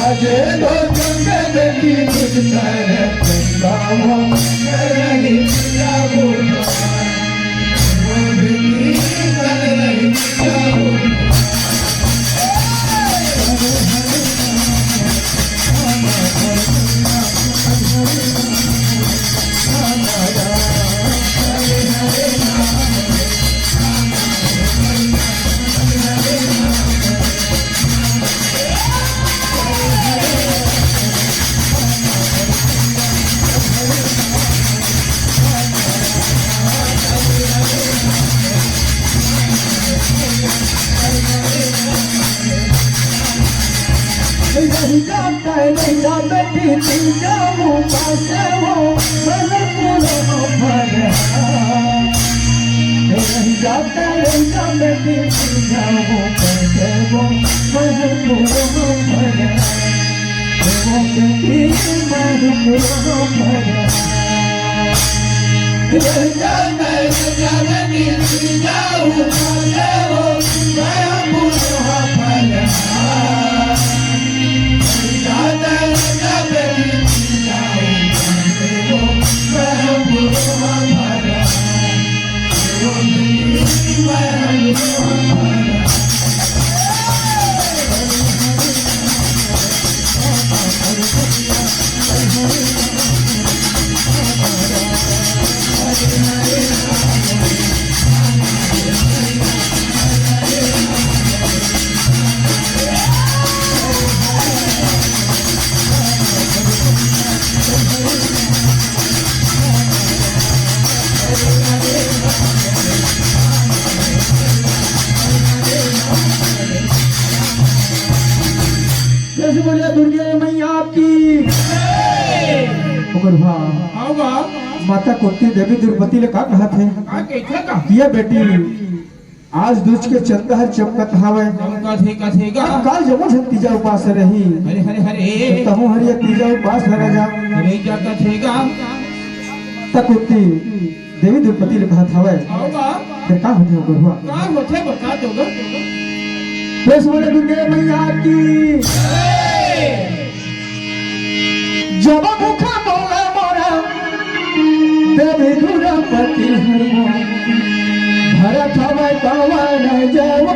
आज दो जंगल की गुजर गंगाओं करनी जाओ वो भी कर नहीं जाओ नहीं जाता नहीं जाता पीती जाऊँ पासे वो मन पूरा भरा नहीं जाता पीती जाऊँ पासे वो मन पूरा भरा वो कहती मन पूरा भरा नहीं जाता पीती जाऊँ पासे वो मन पूरा भरा बोलिए दुर्गा मैया की माता कुंती देवी द्रौपदी ने का कहा थे किया बेटी आज दूज के चंदा हर चमकत हावे काल जमो तीजा उपास रही तमो हरिया तीजा उपास रह जा कुंती देवी द्रौपदी ने कहा था फिर का होते बता दोगे बोले दुर्गा मैया की जब मुखा बोला मोरा देवी द्रौपदी हरिया भरत हमें पवन जव